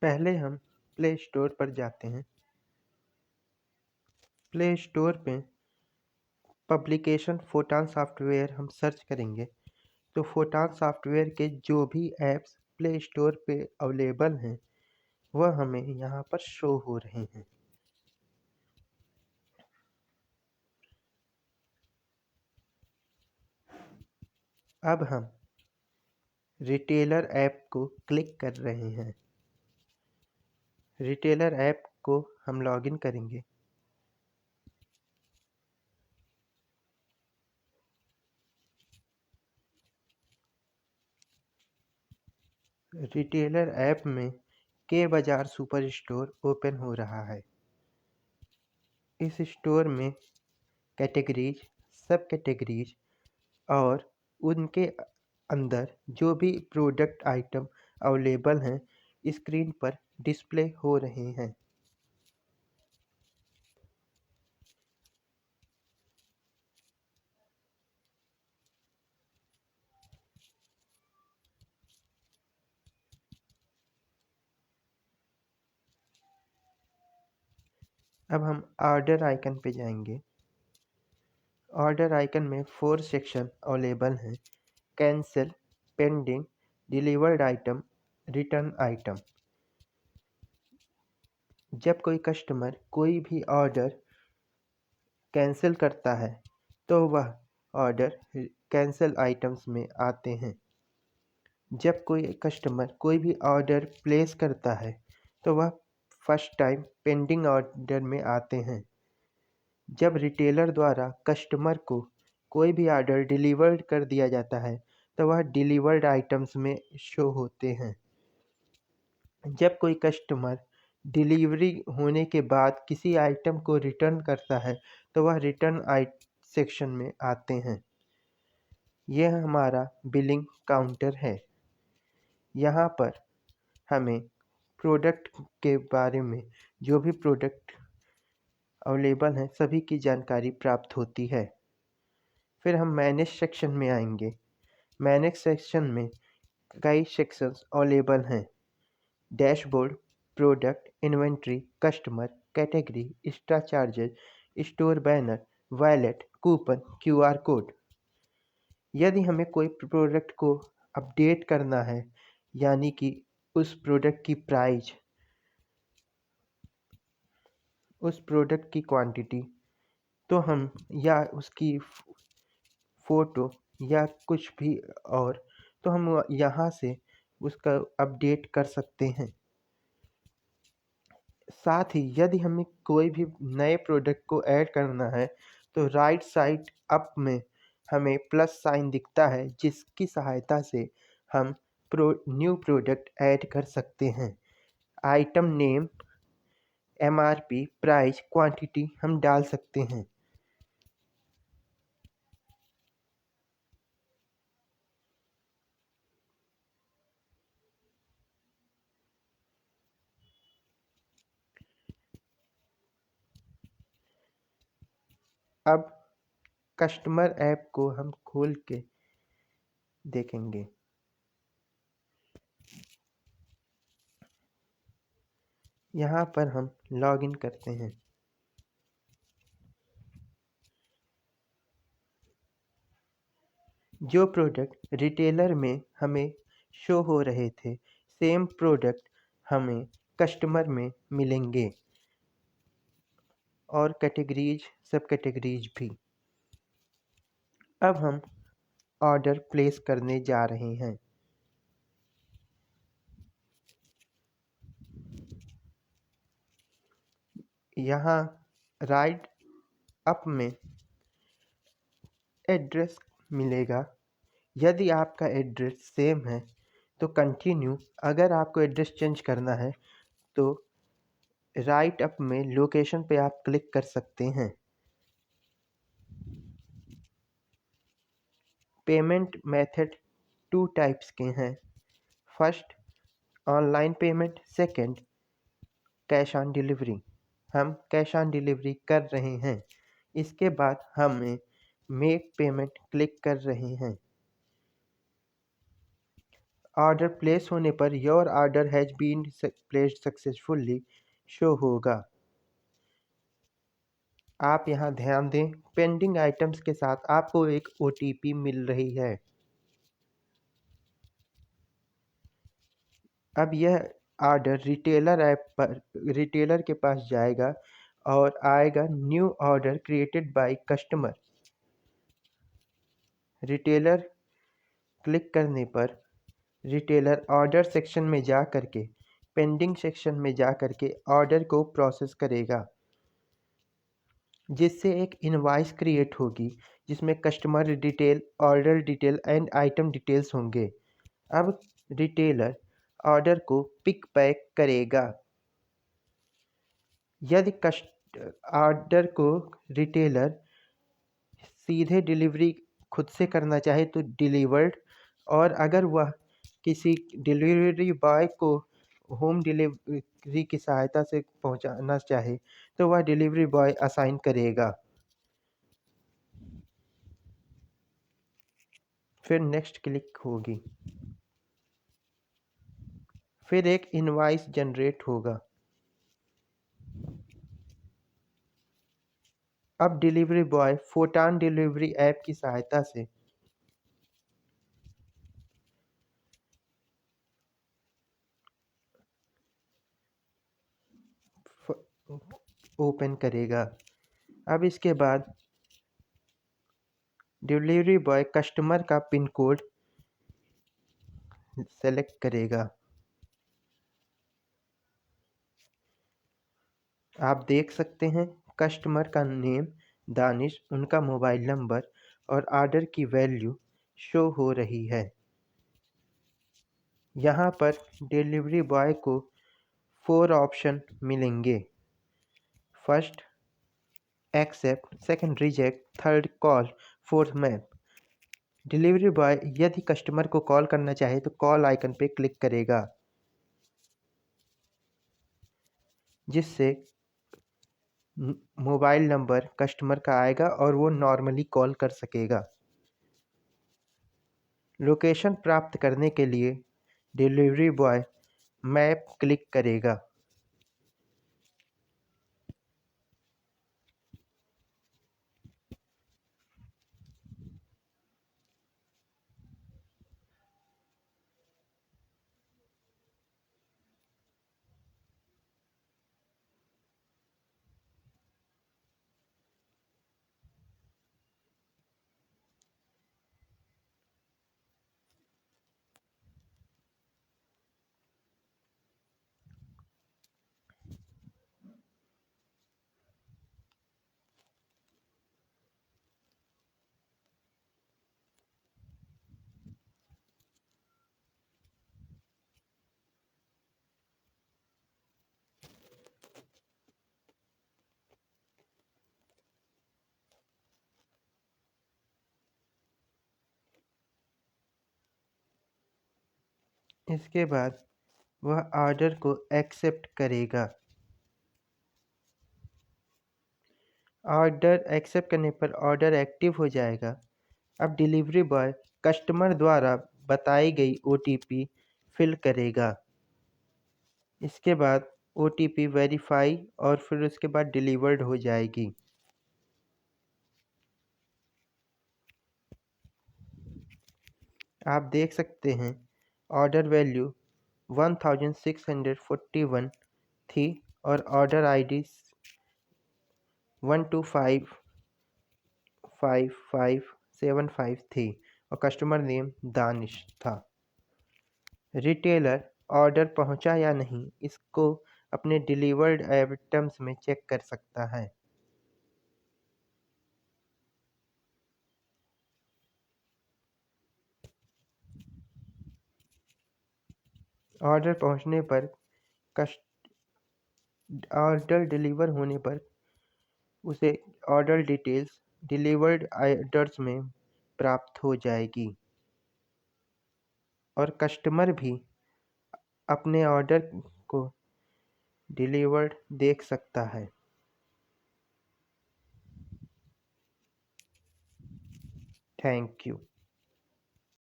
पहले हम play store पर जाते हैं। प्ले स्टोर पे पब्लिकेशन फोटान सॉफ्टवेयर हम सर्च करेंगे तो फोटान सॉफ्टवेयर के जो भी ऐप्स प्ले स्टोर पे अवेलेबल हैं वह हमें यहाँ पर शो हो रहे हैं। अब हम रिटेलर ऐप को क्लिक कर रहे हैं। रिटेलर ऐप को हम लॉगिन करेंगे। रिटेलर ऐप में के बाजार सुपर स्टोर ओपन हो रहा है। इस स्टोर में कैटेगरीज, सब कैटेगरीज और उनके अंदर जो भी प्रोडक्ट आइटम अवेलेबल हैं स्क्रीन पर डिस्प्ले हो रहे हैं। अब हम ऑर्डर आइकन पे जाएंगे। ऑर्डर आइकन में 4 सेक्शन अवेलेबल हैं: cancel, pending, delivered item, return item. जब कोई कस्टमर कोई भी ऑर्डर कैंसिल करता है तो वह ऑर्डर कैंसिल आइटम्स में आते हैं। जब कोई कस्टमर कोई भी ऑर्डर प्लेस करता है तो वह फर्स्ट टाइम पेंडिंग ऑर्डर में आते हैं। जब रिटेलर द्वारा कस्टमर को कोई भी ऑर्डर डिलीवर्ड कर दिया जाता है तो वह डिलीवर्ड आइटम्स में शो होते हैं। जब कोई कस्टमर डिलीवरी होने के बाद किसी आइटम को रिटर्न करता है तो वह रिटर्न सेक्शन में आते हैं। यह हमारा बिलिंग काउंटर है। यहाँ पर हमें प्रोडक्ट के बारे में जो भी प्रोडक्ट अवेलेबल हैं सभी की जानकारी प्राप्त होती है। फिर हम मैनेज सेक्शन में आएंगे। मैनेज सेक्शन में कई सेक्शंस अवेलेबल हैं: dashboard, product, inventory, customer, category, extra charges, store banner, wallet, coupon, QR code. यदि हमें कोई प्रोडक्ट को अपडेट करना है यानी कि उस प्रोडक्ट की प्राइस, उस प्रोडक्ट की क्वांटिटी, तो हम या उसकी फ़ोटो या कुछ भी और, तो हम यहाँ से उसका अपडेट कर सकते हैं। साथ ही यदि हमें कोई भी नए प्रोडक्ट को ऐड करना है तो राइट साइड अप में हमें प्लस साइन दिखता है जिसकी सहायता से हम न्यू प्रोडक्ट ऐड कर सकते हैं। Item name, MRP, price, quantity हम डाल सकते हैं। अब कस्टमर ऐप को हम खोल के देखेंगे। यहाँ पर हम लॉगिन करते हैं। जो प्रोडक्ट रिटेलर में हमें शो हो रहे थे सेम प्रोडक्ट हमें कस्टमर में मिलेंगे और कैटेगरीज, सब कैटेगरीज भी। अब हम ऑर्डर प्लेस करने जा रहे हैं। यहाँ राइट अप में एड्रेस मिलेगा। यदि आपका एड्रेस सेम है तो कंटिन्यू। अगर आपको एड्रेस चेंज करना है तो राइट अप में लोकेशन पे आप क्लिक कर सकते हैं। पेमेंट मेथड 2 टाइप्स के हैं: first online payment, second cash on delivery. हम कैश ऑन डिलीवरी कर रहे हैं। इसके बाद हमें मेक पेमेंट क्लिक कर रहे हैं। ऑर्डर प्लेस होने पर your order has been placed successfully show होगा। आप यहाँ ध्यान दें, पेंडिंग आइटम्स के साथ आपको एक OTP मिल रही है। अब यह ऑर्डर रिटेलर ऐप पर रिटेलर के पास जाएगा और आएगा new order created by customer. Retailer click करने पर रिटेलर ऑर्डर सेक्शन में जा करके पेंडिंग सेक्शन में जा करके ऑर्डर को प्रोसेस करेगा, जिससे एक इनवॉइस क्रिएट होगी जिसमें customer detail, order detail and item details होंगे। अब रिटेलर ऑर्डर को पिक पैक करेगा। यदि ऑर्डर को रिटेलर सीधे डिलीवरी खुद से करना चाहे तो डिलीवर्ड, और अगर वह किसी डिलीवरी बॉय को होम डिलीवरी की सहायता से पहुंचाना चाहे तो वह डिलीवरी बॉय असाइन करेगा। फिर नेक्स्ट क्लिक होगी, फिर एक इनवॉइस जनरेट होगा। अब delivery boy photon delivery app की सहायता से ओपन करेगा। अब इसके बाद डिलीवरी बॉय कस्टमर का पिन कोड सेलेक्ट करेगा। आप देख सकते हैं कस्टमर का नेम दानिश, उनका मोबाइल नंबर और ऑर्डर की वैल्यू शो हो रही है। यहाँ पर डिलीवरी बॉय को 4 ऑप्शन मिलेंगे। First accept, second reject, third call, fourth map. Delivery boy यदि कस्टमर को कॉल करना चाहे तो कॉल आइकन पे क्लिक करेगा, जिससे मोबाइल नंबर कस्टमर का आएगा और वो नॉर्मली कॉल कर सकेगा। लोकेशन प्राप्त करने के लिए डिलीवरी बॉय मैप क्लिक करेगा। इसके बाद वह ऑर्डर को एक्सेप्ट करेगा। ऑर्डर एक्सेप्ट करने पर ऑर्डर एक्टिव हो जाएगा। अब डिलीवरी बॉय कस्टमर द्वारा बताई गई OTP फिल करेगा। इसके बाद OTP वेरीफाई और फिर उसके बाद डिलीवर्ड हो जाएगी। आप देख सकते हैं ऑर्डर वैल्यू 1641 थी और ऑर्डर ID 1255575 थी और कस्टमर नेम दानिश था। रिटेलर ऑर्डर पहुंचा या नहीं इसको अपने डिलीवर्ड आइटम्स में चेक कर सकता है। ऑर्डर पहुंचने पर ऑर्डर डिलीवर होने पर उसे ऑर्डर डिटेल्स डिलीवर्ड ऑर्डर्स में प्राप्त हो जाएगी और कस्टमर भी अपने ऑर्डर को डिलीवर्ड देख सकता है। Thank you.